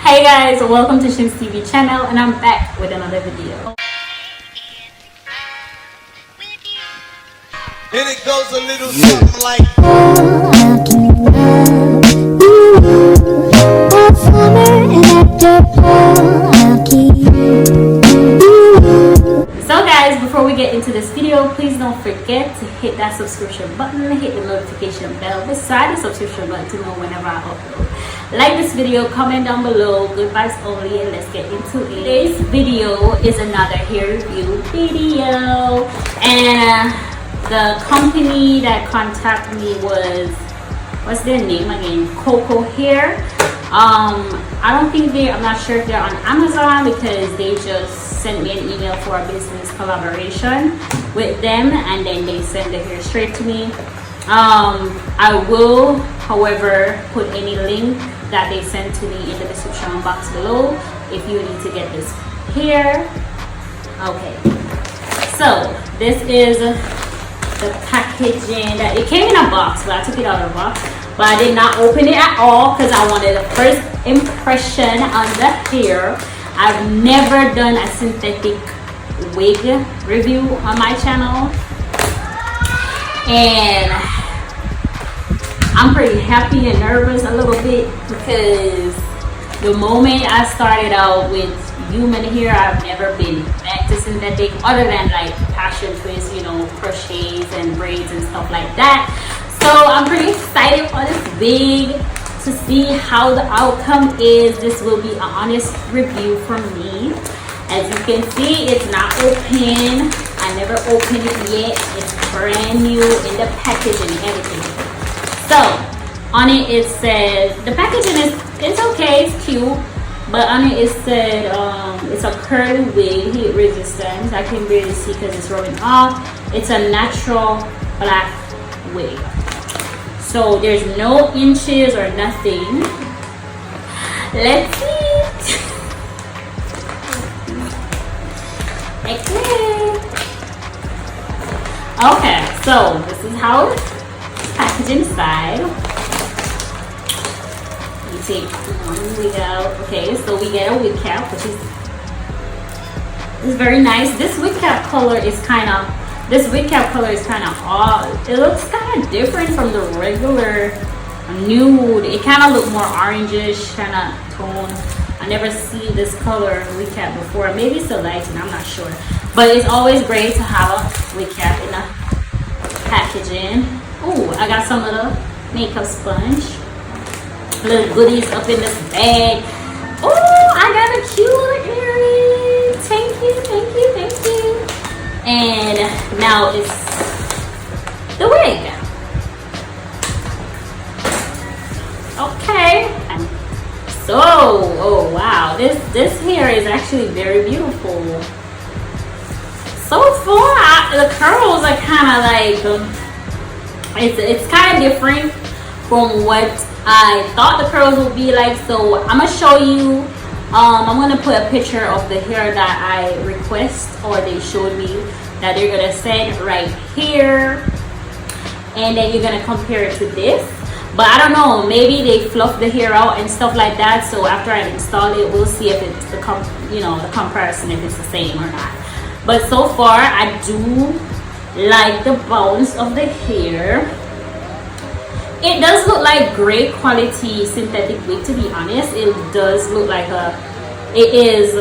Hey guys, welcome to Shin's TV channel, and I'm back with another video. And it goes a little something like So guys, before we get into this video, please don't forget to hit that subscription button, hit the notification bell beside the subscription button to know whenever I upload. Like this video, comment down below, good vibes only, and let's get into it. Today's video is another hair review video, and the company that contacted me was, what's their name again? Coco Hair. I'm not sure if they're on Amazon because they just sent me an email for a business collaboration with them, and then they send the hair straight to me. I will, however, put any link that they sent to me in the description box below if you need to get this hair. Okay, so this is the packaging. That it came in a box, but I took it out of the box, but I did not open it at all because I wanted a first impression on the hair. I've never done a synthetic wig review on my channel, and I'm pretty happy and nervous a little bit because the moment I started out with human hair, I've never been back to synthetic other than like passion twists, you know, crochets and braids and stuff like that. So I'm pretty excited for this wig to see how the outcome is. This will be an honest review from me. As you can see, it's not open. I never opened it yet. It's brand new in the packaging and everything. So on it says, the packaging it's okay, it's cute, but on it said it's a curly wig, heat resistant. I can barely see because it's rubbing off. It's a natural black wig. So there's no inches or nothing. Let's see. Okay, so this is how it's packaged inside. You take one wig out. Okay, so we get a wig cap, which is very nice. This wig cap color is kind of odd. It looks kind of different from the regular nude. It kind of look more orangish kind of tone. I never see this color wig cap before. Maybe it's the lighting, I'm not sure. But it's always great to have a wig cap in a packaging. Oh, I got some of the makeup sponge. Little goodies up in this bag. Oh, I got a cute earring. Thank you, thank you, thank you. And now it's the wig. Okay. So, oh wow, this hair is actually very beautiful. So far, the curls are kind of like it's kind of different from what I thought the curls would be like. So I'm gonna show you. I'm gonna put a picture of the hair that I request, or they showed me that they're gonna send right here, and then you're gonna compare it to this. But I don't know, maybe they fluff the hair out and stuff like that. So after I install it, we'll see if it's the comparison, if it's the same or not. But so far, I do like the bounce of the hair. It does look like great quality synthetic wig, to be honest. It does look like it is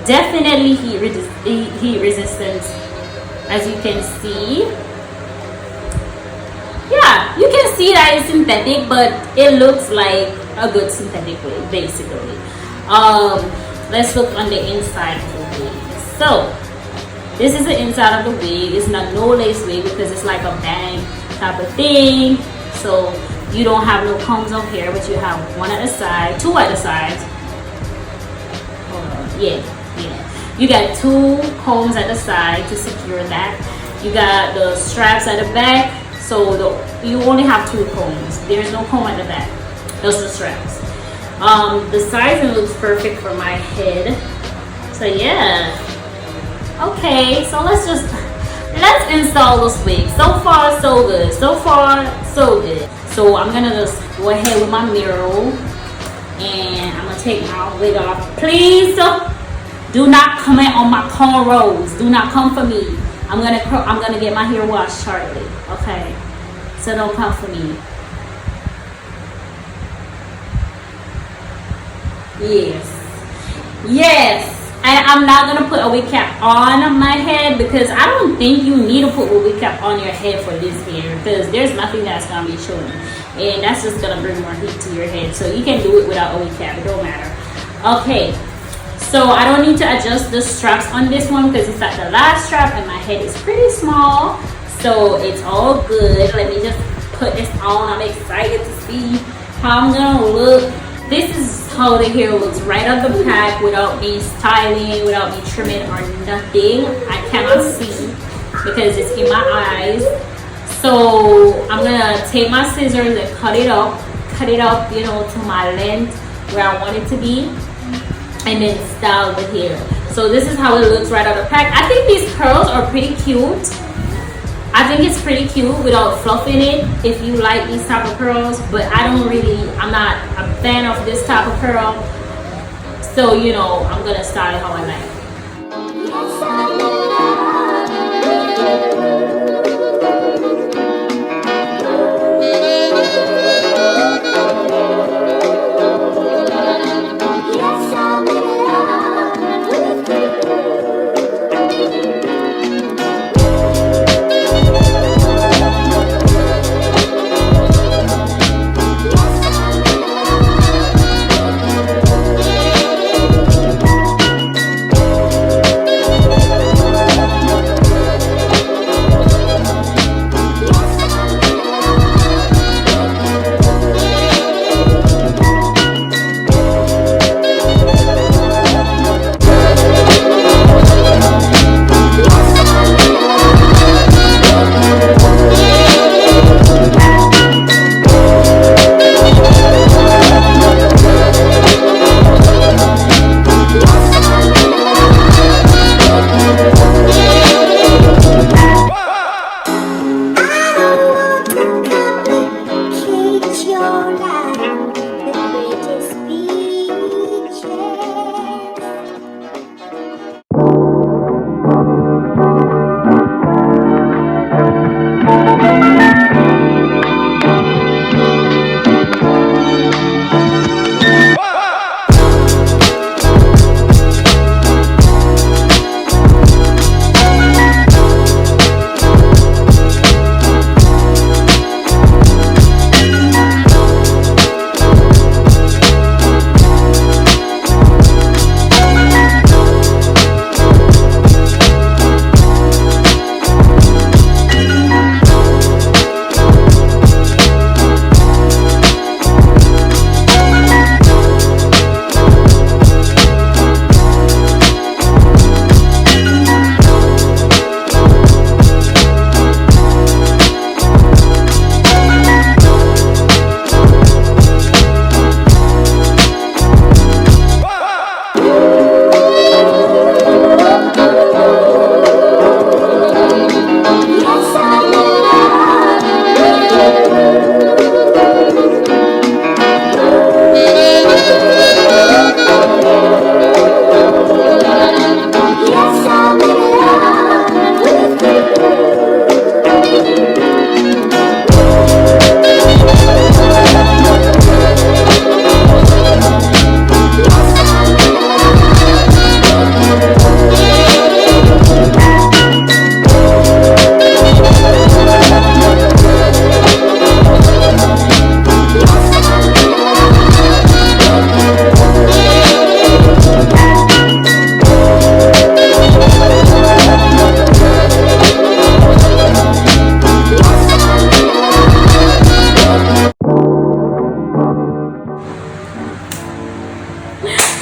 definitely heat resistant, as you can see. Yeah, you can see that it's synthetic, but it looks like a good synthetic wig, basically. Let's look on the inside of the wig. So this is the inside of the wig. It's not no lace wig because it's like a bang type of thing. So you don't have no combs of hair, but you have one at the side, two at the sides. Hold on. Yeah. You got two combs at the side to secure that. You got the straps at the back. So you only have two combs. There's no comb at the back. Those are the straps. The sizing looks perfect for my head. So yeah. Okay, so let's install this wig. So far, so good. So far, so good. So I'm gonna just go ahead with my mirror, and I'm gonna take my wig off. Please do not comment on my cornrows. Do not come for me. I'm gonna get my hair washed shortly. Okay, so don't come for me. Yes. And I'm not gonna put a wig cap on my head because I don't think you need to put a wig cap on your head for this hair because there's nothing that's gonna be showing, and that's just gonna bring more heat to your head. So you can do it without a wig cap. It don't matter. Okay. So I don't need to adjust the straps on this one because it's at the last strap and my head is pretty small. So it's all good. Let me just put this on. I'm excited to see how I'm gonna look. This is how the hair looks right out the pack without me styling, without me trimming or nothing. I cannot see because it's in my eyes. So I'm gonna take my scissors and cut it up, you know, to my length where I want it to be, and then style the hair. So this is how it looks right out of the pack. I think these curls are pretty cute. I think it's pretty cute without fluffing it if you like these type of curls, but I'm not a fan of this type of curl. So, you know, I'm gonna style it how I like.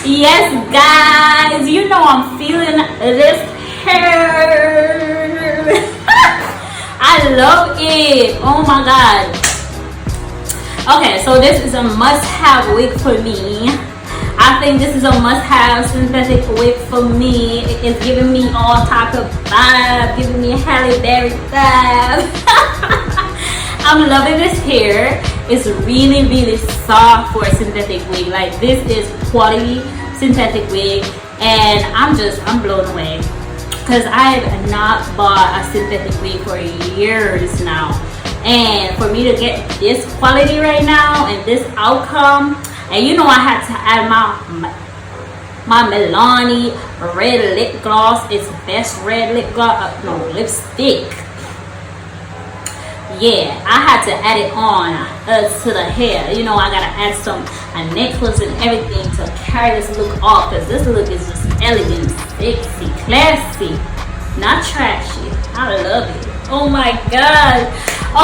Yes, guys, you know I'm feeling this hair. I love it. Oh my god. Okay, so this is a must-have wig for me. I think this is a must-have synthetic wig for me. It is giving me all type of vibe, giving me a Halle Berry vibe. I'm loving this hair. It's really soft for a synthetic wig. Like, this is quality synthetic wig, and I'm blown away, because I have not bought a synthetic wig for years now, and for me to get this quality right now and this outcome. And you know, I had to add my Milani red lip gloss. It's best red lip gloss, no, lipstick. Yeah, I had to add it on to the hair. You know, I gotta add a necklace and everything to carry this look off, because this look is just elegant, sexy, classy, not trashy. I love it. Oh my god.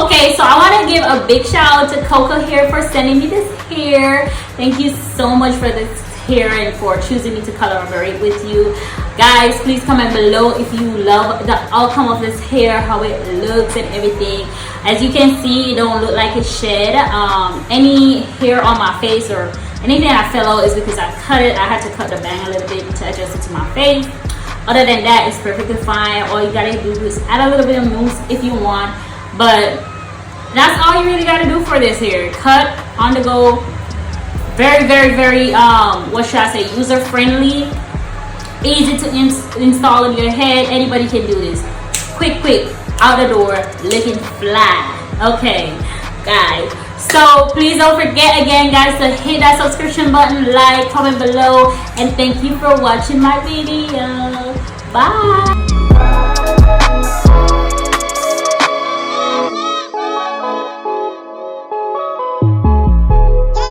Okay, so I want to give a big shout out to Coco Hair for sending me this hair. Thank you so much for this hair and for choosing me to collaborate with you. Guys, please comment below if you love the outcome of this hair, how it looks and everything. As you can see, it don't look like it's shed. Any hair on my face or anything that fell out is because I cut it. I had to cut the bang a little bit to adjust it to my face. Other than that, it's perfectly fine. All you gotta do is add a little bit of mousse if you want, but that's all you really gotta do for this hair. Cut on the go. Very what should I say, user friendly, easy to install in your head. Anybody can do this. Quick out the door, looking fly. Okay guys, so please don't forget again, guys, to hit that subscription button, like, comment below, and thank you for watching my video. Bye.